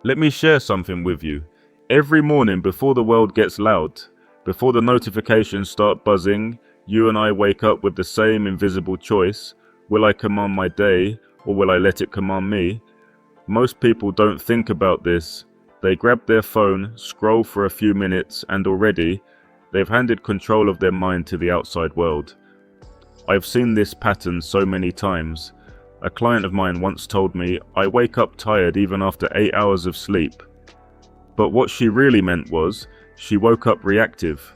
Let me share something with you. Every morning before the world gets loud, before the notifications start buzzing, you and I wake up with the same invisible choice. Will I command my day, or will I let it command me? Most people don't think about this. They grab their phone, scroll for a few minutes, and already, they've handed control of their mind to the outside world. I've seen this pattern so many times. A client of mine once told me, I wake up tired even after 8 hours of sleep. But what she really meant was, she woke up reactive.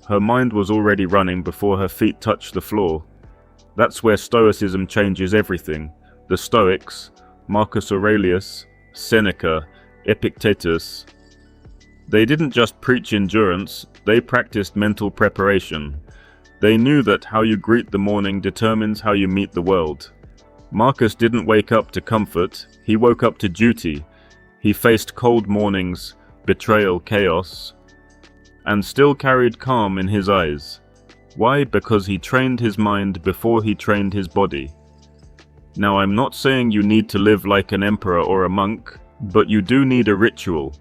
Her mind was already running before her feet touched the floor. That's where Stoicism changes everything. The Stoics, Marcus Aurelius, Seneca, Epictetus, they didn't just preach endurance, they practiced mental preparation. They knew that how you greet the morning determines how you meet the world. Marcus didn't wake up to comfort, he woke up to duty. He faced cold mornings, betrayal, chaos, and still carried calm in his eyes. Why? Because he trained his mind before he trained his body. Now, I'm not saying you need to live like an emperor or a monk, but you do need a ritual,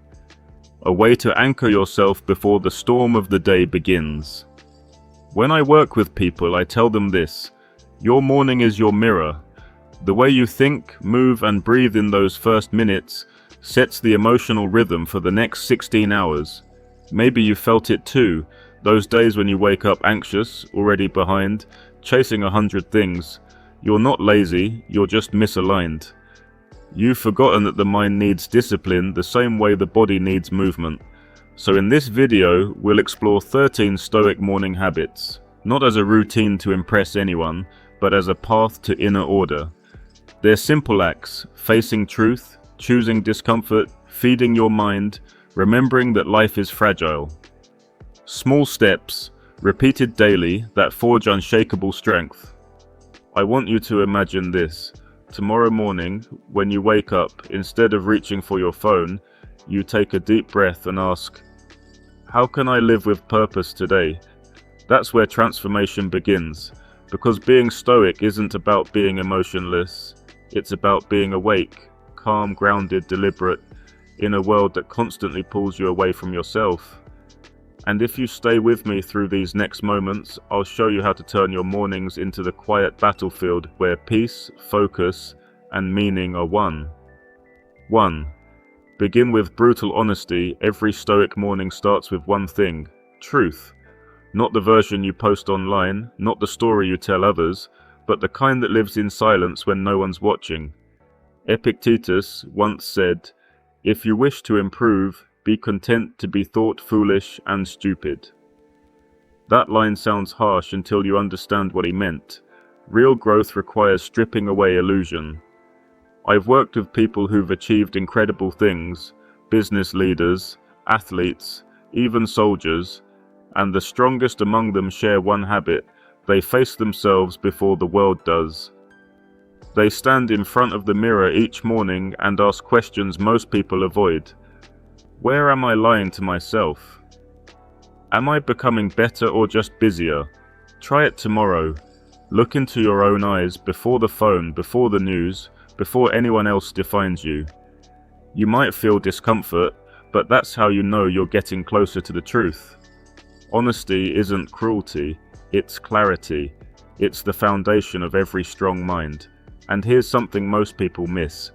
a way to anchor yourself before the storm of the day begins. When I work with people, I tell them this: your morning is your mirror. The way you think, move, and breathe in those first minutes sets the emotional rhythm for the next 16 hours. Maybe you felt it too, those days when you wake up anxious, already behind, chasing 100 things. You're not lazy, you're just misaligned. You've forgotten that the mind needs discipline the same way the body needs movement. So in this video, we'll explore 13 Stoic morning habits, not as a routine to impress anyone, but as a path to inner order. They're simple acts: facing truth, choosing discomfort, feeding your mind, remembering that life is fragile. Small steps, repeated daily, that forge unshakable strength. I want you to imagine this. Tomorrow morning, when you wake up, instead of reaching for your phone, you take a deep breath and ask, how can I live with purpose today? That's where transformation begins, because being stoic isn't about being emotionless. It's about being awake, calm, grounded, deliberate, in a world that constantly pulls you away from yourself. And if you stay with me through these next moments, I'll show you how to turn your mornings into the quiet battlefield where peace, focus, and meaning are one. 1. Begin with brutal honesty. Every Stoic morning starts with one thing: truth. Not the version you post online, not the story you tell others, but the kind that lives in silence when no one's watching. Epictetus once said, if you wish to improve, be content to be thought foolish and stupid. That line sounds harsh until you understand what he meant. Real growth requires stripping away illusion. I've worked with people who've achieved incredible things, business leaders, athletes, even soldiers, and the strongest among them share one habit: they face themselves before the world does. They stand in front of the mirror each morning and ask questions most people avoid. Where am I lying to myself? Am I becoming better or just busier? Try it tomorrow. Look into your own eyes before the phone, before the news, before anyone else defines you. You might feel discomfort, but that's how you know you're getting closer to the truth. Honesty isn't cruelty, it's clarity. It's the foundation of every strong mind. And here's something most people miss.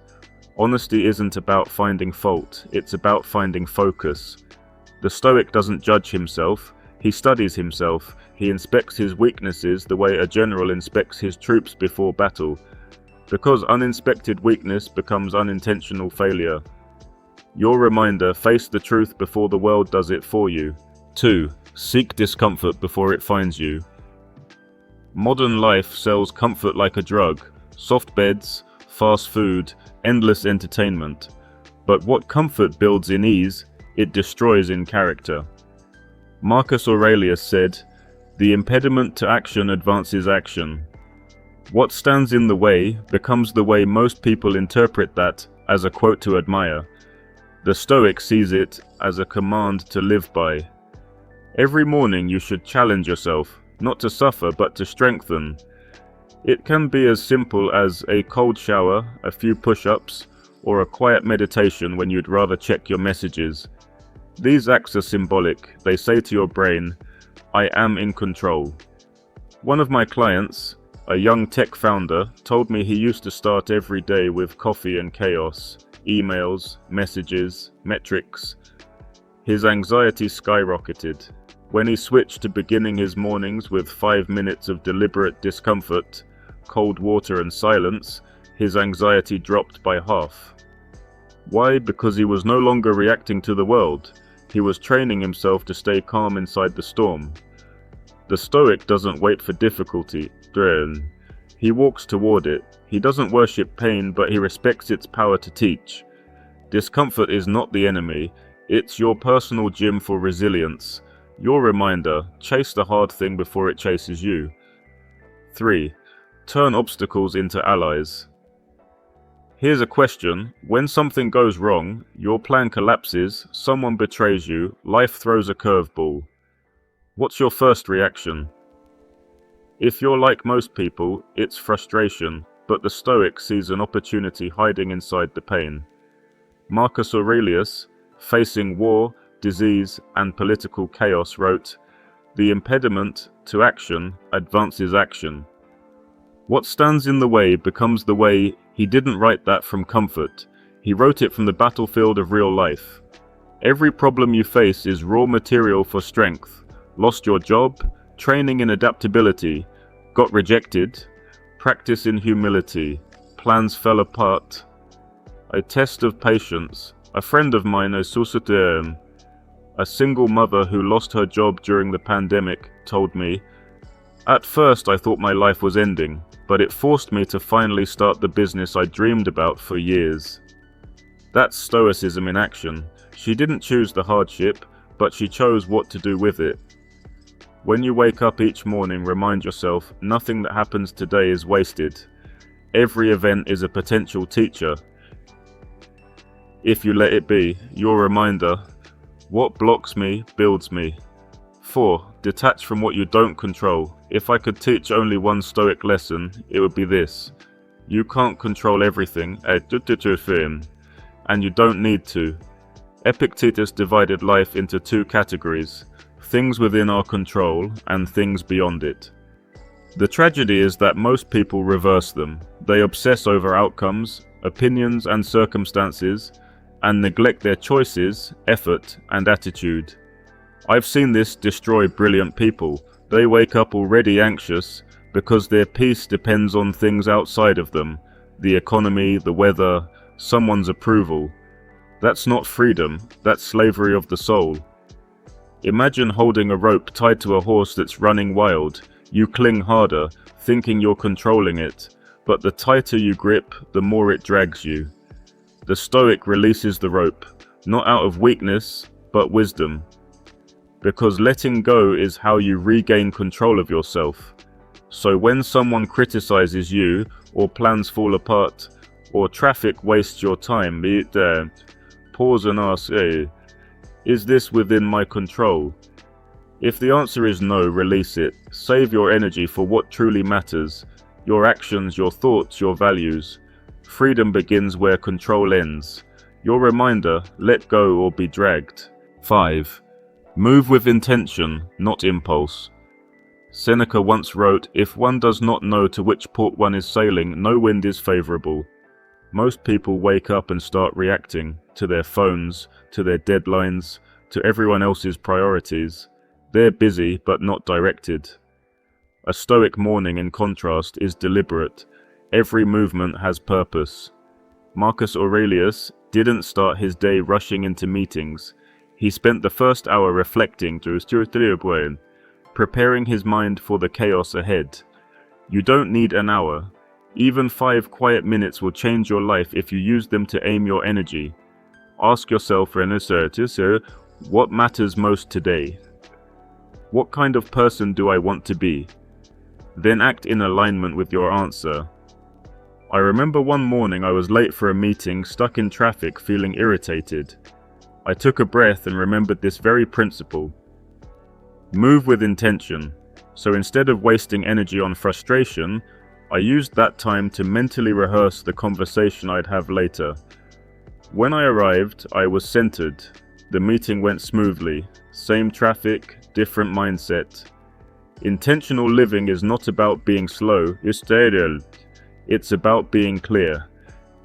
Honesty isn't about finding fault, it's about finding focus. The Stoic doesn't judge himself, he studies himself, he inspects his weaknesses the way a general inspects his troops before battle. Because uninspected weakness becomes unintentional failure. Your reminder: face the truth before the world does it for you. 2. Seek discomfort before it finds you. Modern life sells comfort like a drug: soft beds, fast food, endless entertainment. But what comfort builds in ease, it destroys in character. Marcus Aurelius said, "The impediment to action advances action." What stands in the way becomes the way most people interpret that as a quote to admire. The Stoic sees it as a command to live by. Every morning you should challenge yourself, not to suffer but to strengthen. It can be as simple as a cold shower, a few push-ups, or a quiet meditation when you'd rather check your messages. These acts are symbolic. They say to your brain, I am in control. One of my clients, a young tech founder, told me he used to start every day with coffee and chaos, emails, messages, metrics. His anxiety skyrocketed. When he switched to beginning his mornings with 5 minutes of deliberate discomfort, cold water and silence, his anxiety dropped by half. Why? Because he was no longer reacting to the world. He was training himself to stay calm inside the storm. The Stoic doesn't wait for difficulty. He walks toward it. He doesn't worship pain, but he respects its power to teach. Discomfort is not the enemy. It's your personal gym for resilience. Your reminder, chase the hard thing before it chases you. 3. Turn obstacles into allies. Here's a question. When something goes wrong, your plan collapses, someone betrays you, life throws a curveball. What's your first reaction? If you're like most people, it's frustration, but the Stoic sees an opportunity hiding inside the pain. Marcus Aurelius, facing war, disease, and political chaos, wrote, "The impediment to action advances action." What stands in the way becomes the way. He didn't write that from comfort. He wrote it from the battlefield of real life. Every problem you face is raw material for strength. Lost your job, training in adaptability, got rejected, practice in humility, plans fell apart. A test of patience. A friend of mine, a single mother who lost her job during the pandemic, told me, "At first I thought my life was ending, but it forced me to finally start the business I dreamed about for years." That's Stoicism in action. She didn't choose the hardship, but she chose what to do with it. When you wake up each morning, remind yourself, nothing that happens today is wasted. Every event is a potential teacher. If you let it be, your reminder, what blocks me builds me. 4. Detach from what you don't control. If I could teach only one Stoic lesson, it would be this. You can't control everything, and you don't need to. Epictetus divided life into 2 categories, things within our control and things beyond it. The tragedy is that most people reverse them. They obsess over outcomes, opinions and circumstances, and neglect their choices, effort, and attitude. I've seen this destroy brilliant people. They wake up already anxious because their peace depends on things outside of them, the economy, the weather, someone's approval. That's not freedom, that's slavery of the soul. Imagine holding a rope tied to a horse that's running wild. You cling harder, thinking you're controlling it, but the tighter you grip, the more it drags you. The Stoic releases the rope, not out of weakness, but wisdom. Because letting go is how you regain control of yourself. So when someone criticizes you, or plans fall apart, or traffic wastes your time, pause and ask, is this within my control? If the answer is no, release it. Save your energy for what truly matters, your actions, your thoughts, your values. Freedom begins where control ends. Your reminder, let go or be dragged. 5. Move with intention, not impulse. Seneca once wrote, "If one does not know to which port one is sailing, no wind is favorable." Most people wake up and start reacting to their phones, to their deadlines, to everyone else's priorities. They're busy but not directed. A Stoic morning, in contrast, is deliberate. Every movement has purpose. Marcus Aurelius didn't start his day rushing into meetings. He spent the first hour reflecting, preparing his mind for the chaos ahead. You don't need an hour. Even 5 quiet minutes will change your life if you use them to aim your energy. Ask yourself, what matters most today? What kind of person do I want to be? Then act in alignment with your answer. I remember one morning I was late for a meeting, stuck in traffic, feeling irritated. I took a breath and remembered this very principle. Move with intention. So instead of wasting energy on frustration, I used that time to mentally rehearse the conversation I'd have later. When I arrived, I was centered. The meeting went smoothly. Same traffic, different mindset. Intentional living is not about being slow, it's about being clear.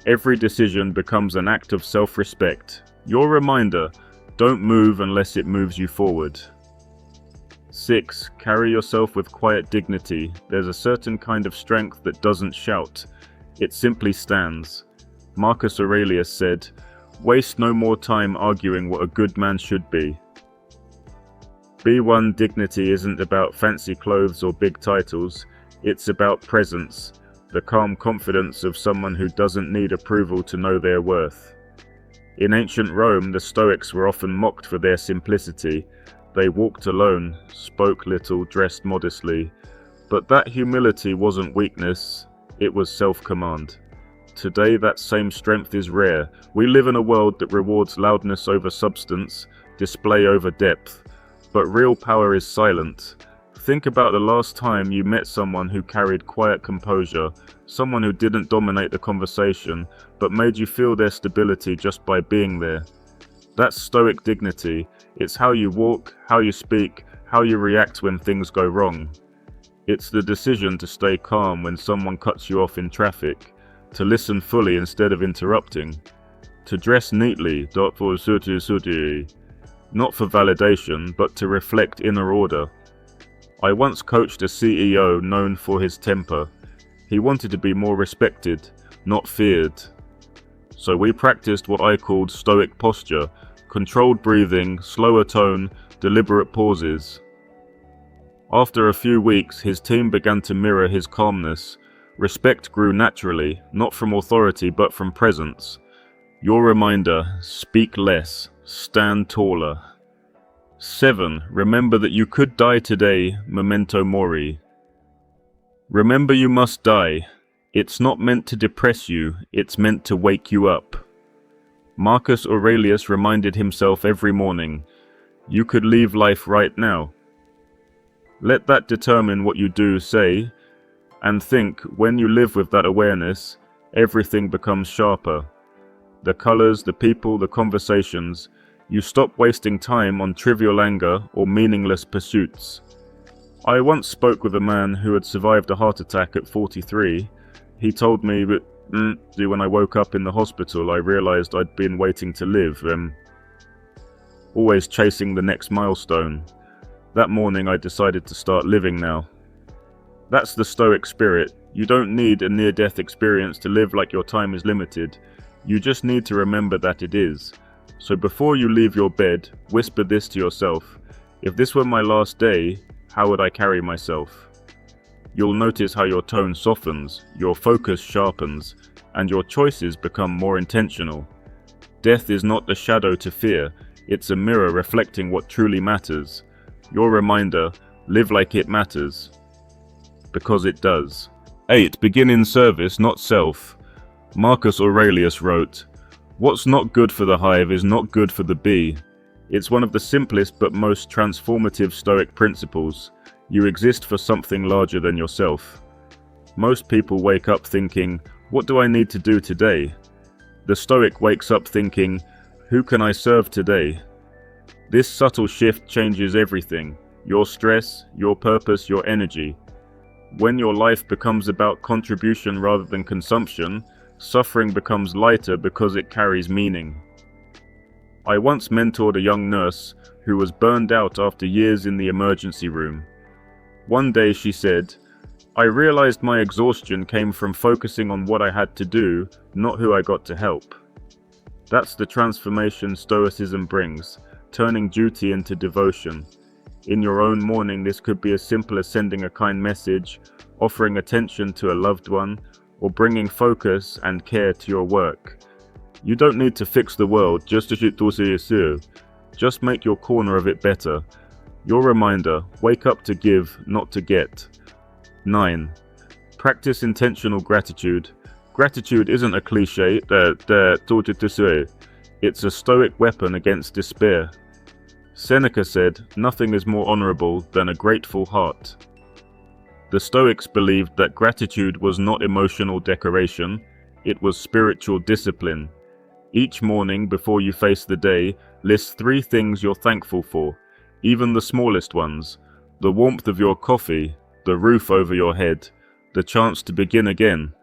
Every decision becomes an act of self-respect. Your reminder, don't move unless it moves you forward. 6. Carry yourself with quiet dignity. There's a certain kind of strength that doesn't shout. It simply stands. Marcus Aurelius said, "Waste no more time arguing what a good man should be." B1 dignity isn't about fancy clothes or big titles. It's about presence, the calm confidence of someone who doesn't need approval to know their worth. In ancient Rome, the Stoics were often mocked for their simplicity. They walked alone, spoke little, dressed modestly. But that humility wasn't weakness, it was self-command. Today, that same strength is rare. We live in a world that rewards loudness over substance, display over depth. But real power is silent. Think about the last time you met someone who carried quiet composure, someone who didn't dominate the conversation, but made you feel their stability just by being there. That's Stoic dignity. It's how you walk, how you speak, how you react when things go wrong. It's the decision to stay calm when someone cuts you off in traffic, to listen fully instead of interrupting, to dress neatly, not for validation, but to reflect inner order. I once coached a CEO known for his temper. He wanted to be more respected, not feared. So we practiced what I called Stoic posture, controlled breathing, slower tone, deliberate pauses. After a few weeks, his team began to mirror his calmness. Respect grew naturally, not from authority but from presence. Your reminder, speak less, stand taller. 7. Remember that you could die today, memento mori. Remember you must die. It's not meant to depress you, it's meant to wake you up. Marcus Aurelius reminded himself every morning, you could leave life right now. Let that determine what you do, say, and think. When you live with that awareness, everything becomes sharper. The colors, the people, the conversations. You stop wasting time on trivial anger or meaningless pursuits. I once spoke with a man who had survived a heart attack at 43. He told me that when I woke up in the hospital, I realized I'd been waiting to live, always chasing the next milestone. That morning I decided to start living now. That's the Stoic spirit. You don't need a near-death experience to live like your time is limited. You just need to remember that it is. So before you leave your bed, whisper this to yourself. If this were my last day, how would I carry myself? You'll notice how your tone softens, your focus sharpens, and your choices become more intentional. Death is not a shadow to fear, it's a mirror reflecting what truly matters. Your reminder, live like it matters. Because it does. 8. Begin in service, not self. Marcus Aurelius wrote, "What's not good for the hive is not good for the bee." It's one of the simplest but most transformative Stoic principles. You exist for something larger than yourself. Most people wake up thinking, what do I need to do today? The Stoic wakes up thinking, who can I serve today? This subtle shift changes everything. Your stress, your purpose, your energy. When your life becomes about contribution rather than consumption, suffering becomes lighter because it carries meaning. I once mentored a young nurse who was burned out after years in the emergency room. One day she said, I realized my exhaustion came from focusing on what I had to do, not who I got to help. That's the transformation Stoicism brings, turning duty into devotion. In your own morning, this could be as simple as sending a kind message, offering attention to a loved one, or bringing focus and care to your work. You don't need to fix the world, just make your corner of it better. Your reminder, wake up to give, not to get. 9. Practice intentional gratitude. Gratitude isn't a cliche, it's a Stoic weapon against despair. Seneca said, nothing is more honorable than a grateful heart. The Stoics believed that gratitude was not emotional decoration, it was spiritual discipline. Each morning before you face the day, list 3 things you're thankful for, even the smallest ones: the warmth of your coffee, the roof over your head, the chance to begin again.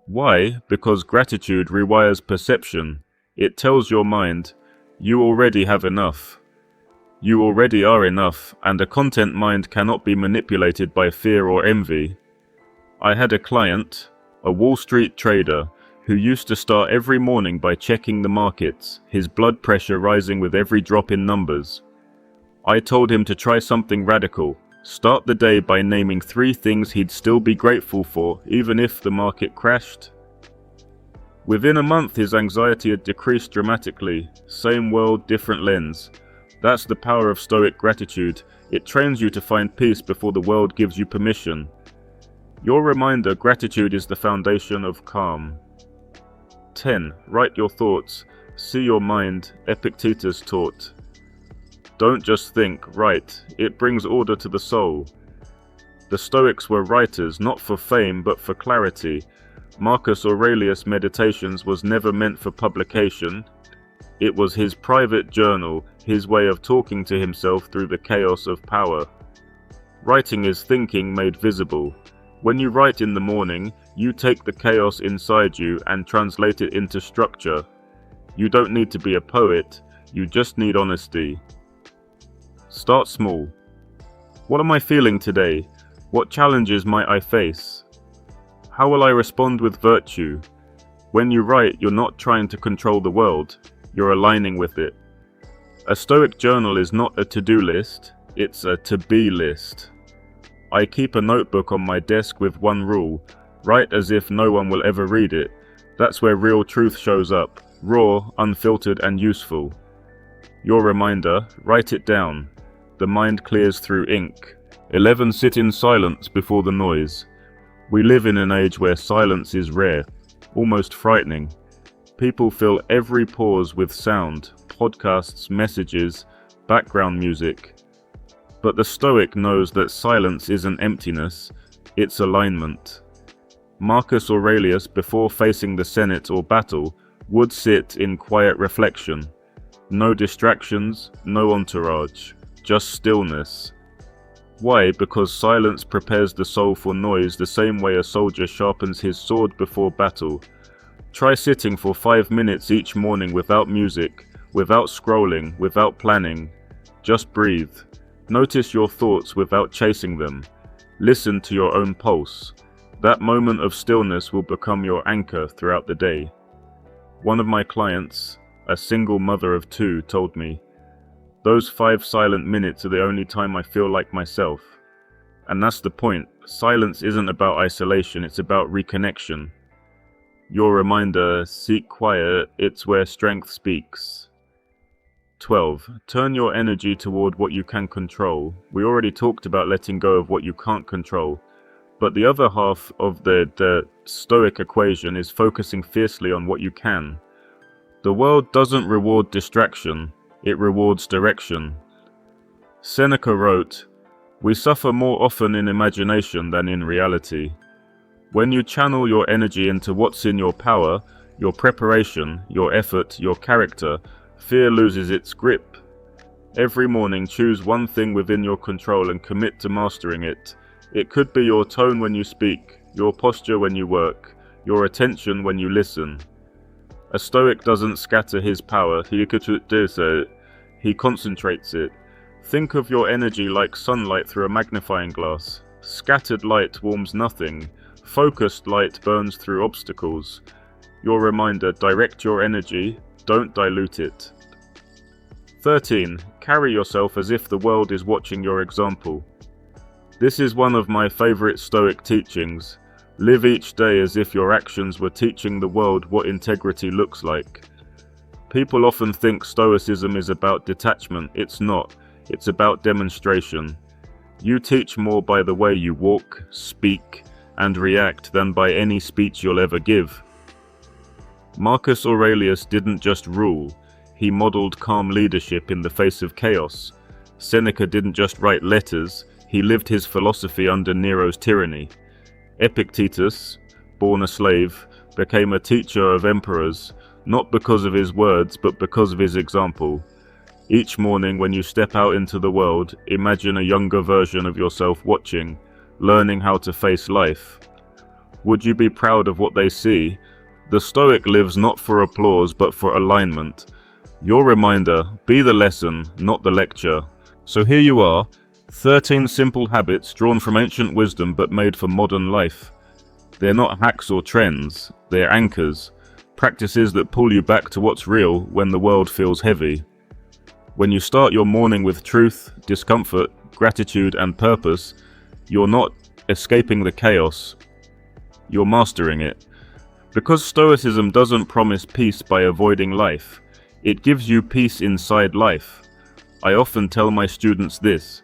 Why? Because gratitude rewires perception. It tells your mind, you already have enough. You already are enough, and a content mind cannot be manipulated by fear or envy. I had a client, a Wall Street trader, who used to start every morning by checking the markets, his blood pressure rising with every drop in numbers. I told him to try something radical. Start the day by naming 3 things he'd still be grateful for, even if the market crashed. Within a month, his anxiety had decreased dramatically. Same world, different lens. That's the power of Stoic gratitude. It trains you to find peace before the world gives you permission. Your reminder, gratitude is the foundation of calm. 10. Write your thoughts. See your mind, Epictetus taught. Don't just think, write. It brings order to the soul. The Stoics were writers, not for fame, but for clarity. Marcus Aurelius' Meditations was never meant for publication. It was his private journal, his way of talking to himself through the chaos of power. Writing is thinking made visible. When you write in the morning, you take the chaos inside you and translate it into structure. You don't need to be a poet, you just need honesty. Start small. What am I feeling today? What challenges might I face? How will I respond with virtue? When you write, you're not trying to control the world, you're aligning with it. A Stoic journal is not a to-do list, it's a to-be list. I keep a notebook on my desk with one rule: write as if no one will ever read it. That's where real truth shows up, raw, unfiltered, and useful. Your reminder, write it down. The mind clears through ink. 11. Sit in silence before the noise. We live in an age where silence is rare, almost frightening. People fill every pause with sound, podcasts, messages, background music. But the Stoic knows that silence isn't emptiness, it's alignment. Marcus Aurelius, before facing the Senate or battle, would sit in quiet reflection. No distractions, no entourage, just stillness. Why? Because silence prepares the soul for noise the same way a soldier sharpens his sword before battle. Try sitting for 5 minutes each morning without music, without scrolling, without planning. Just breathe. Notice your thoughts without chasing them. Listen to your own pulse. That moment of stillness will become your anchor throughout the day. One of my clients, a single mother of 2, told me, "Those 5 silent minutes are the only time I feel like myself." And that's the point. Silence isn't about isolation, it's about reconnection. Your reminder, seek quiet, it's where strength speaks. 12. Turn your energy toward what you can control. We already talked about letting go of what you can't control, but the other half of the Stoic equation is focusing fiercely on what you can. The world doesn't reward distraction, it rewards direction. Seneca wrote, "We suffer more often in imagination than in reality." When you channel your energy into what's in your power, your preparation, your effort, your character, fear loses its grip. Every morning, choose one thing within your control and commit to mastering it. It could be your tone when you speak, your posture when you work, your attention when you listen. A Stoic doesn't scatter his power, he concentrates it. Think of your energy like sunlight through a magnifying glass. Scattered light warms nothing, focused light burns through obstacles. Your reminder, direct your energy, don't dilute it. 13. Carry yourself as if the world is watching your example. This is one of my favorite Stoic teachings. Live each day as if your actions were teaching the world what integrity looks like. People often think Stoicism is about detachment. It's not. It's about demonstration. You teach more by the way you walk, speak, and react than by any speech you'll ever give. Marcus Aurelius didn't just rule, he modeled calm leadership in the face of chaos. Seneca didn't just write letters, he lived his philosophy under Nero's tyranny. Epictetus, born a slave, became a teacher of emperors, not because of his words, but because of his example. Each morning when you step out into the world, imagine a younger version of yourself watching, learning how to face life. Would you be proud of what they see? The Stoic lives not for applause, but for alignment. Your reminder, be the lesson, not the lecture. So here you are, 13 simple habits drawn from ancient wisdom but made for modern life. They're not hacks or trends, they're anchors, practices that pull you back to what's real when the world feels heavy. When you start your morning with truth, discomfort, gratitude and purpose, you're not escaping the chaos, you're mastering it. Because Stoicism doesn't promise peace by avoiding life, it gives you peace inside life. I often tell my students this: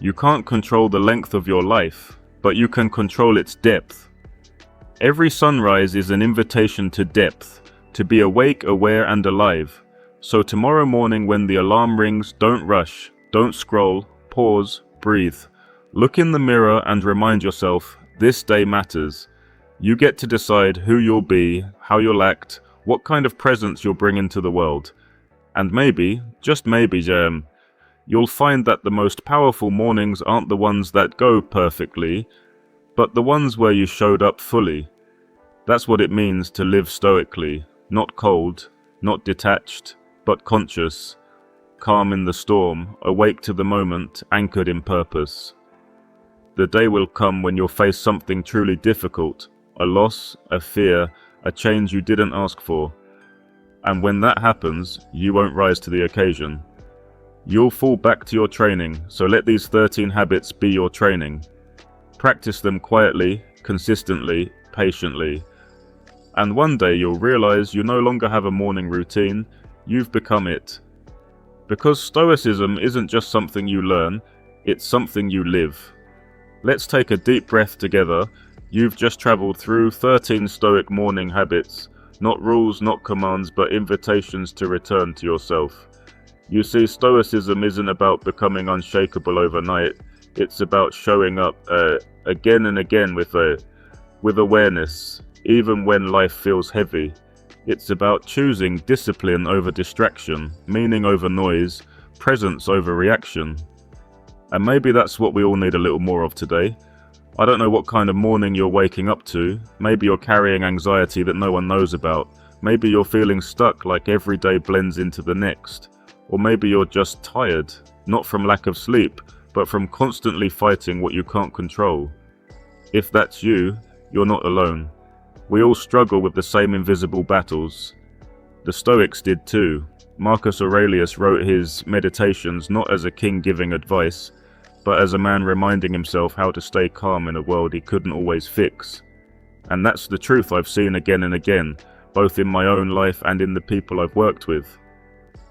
you can't control the length of your life, but you can control its depth. Every sunrise is an invitation to depth, to be awake, aware and alive. So tomorrow morning when the alarm rings, don't rush, don't scroll, pause, breathe. Look in the mirror and remind yourself, this day matters. You get to decide who you'll be, how you'll act, what kind of presence you'll bring into the world. And maybe, just maybe, you'll find that the most powerful mornings aren't the ones that go perfectly, but the ones where you showed up fully. That's what it means to live stoically, not cold, not detached, but conscious, calm in the storm, awake to the moment, anchored in purpose. The day will come when you'll face something truly difficult, a loss, a fear, a change you didn't ask for. And when that happens, you won't rise to the occasion. You'll fall back to your training, so let these 13 habits be your training. Practice them quietly, consistently, patiently. And one day you'll realize you no longer have a morning routine, you've become it. Because Stoicism isn't just something you learn, it's something you live. Let's take a deep breath together. You've just traveled through 13 Stoic morning habits, not rules, not commands, but invitations to return to yourself. You see, Stoicism isn't about becoming unshakable overnight. It's about showing up again and again with awareness, even when life feels heavy. It's about choosing discipline over distraction, meaning over noise, presence over reaction. And maybe that's what we all need a little more of today. I don't know what kind of morning you're waking up to. Maybe you're carrying anxiety that no one knows about. Maybe you're feeling stuck like every day blends into the next. Or maybe you're just tired, not from lack of sleep, but from constantly fighting what you can't control. If that's you, you're not alone. We all struggle with the same invisible battles. The Stoics did too. Marcus Aurelius wrote his Meditations not as a king giving advice, but as a man reminding himself how to stay calm in a world he couldn't always fix. And that's the truth I've seen again and again, both in my own life and in the people I've worked with.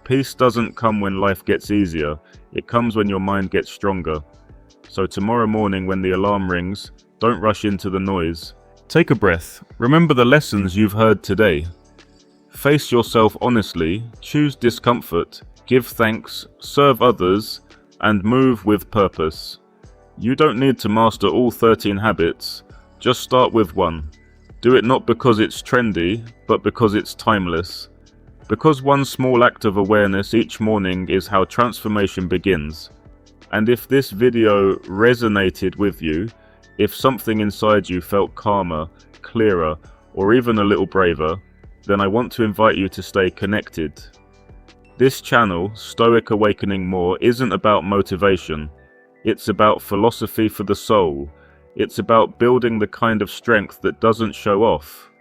Peace doesn't come when life gets easier, it comes when your mind gets stronger. So tomorrow morning when the alarm rings, don't rush into the noise. Take a breath, remember the lessons you've heard today. Face yourself honestly, choose discomfort, give thanks, serve others, and move with purpose. You don't need to master all 13 habits, just start with one. Do it not because it's trendy, but because it's timeless. Because one small act of awareness each morning is how transformation begins. And if this video resonated with you, if something inside you felt calmer, clearer, or even a little braver, then I want to invite you to stay connected. This channel, Stoic Awakening More, isn't about motivation. It's about philosophy for the soul. It's about building the kind of strength that doesn't show off,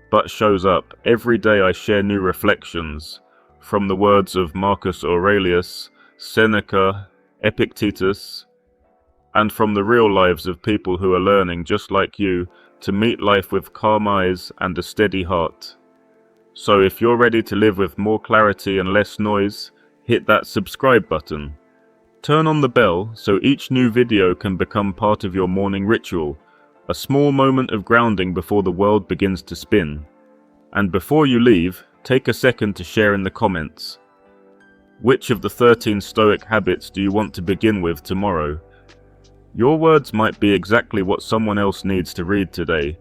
but shows up. Every day I share new reflections, from the words of Marcus Aurelius, Seneca, Epictetus, and from the real lives of people who are learning, just like you, to meet life with calm eyes and a steady heart. So if you're ready to live with more clarity and less noise, hit that subscribe button. Turn on the bell so each new video can become part of your morning ritual, a small moment of grounding before the world begins to spin. And before you leave, take a second to share in the comments. Which of the 13 Stoic habits do you want to begin with tomorrow? Your words might be exactly what someone else needs to read today,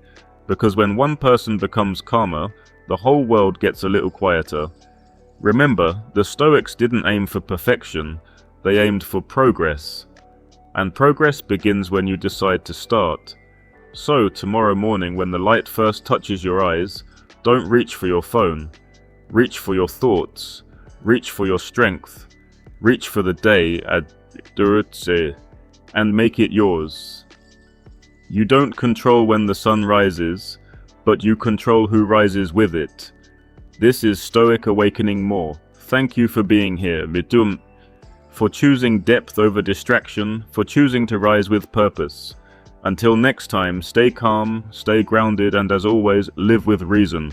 because when one person becomes calmer, the whole world gets a little quieter. Remember, the Stoics didn't aim for perfection, they aimed for progress. And progress begins when you decide to start. So, tomorrow morning when the light first touches your eyes, don't reach for your phone. Reach for your thoughts. Reach for your strength. Reach for the day and make it yours. You don't control when the sun rises, but you control who rises with it. This is Stoic Awakening More. Thank you for being here, Midum, for choosing depth over distraction, for choosing to rise with purpose. Until next time, stay calm, stay grounded, and as always, live with reason.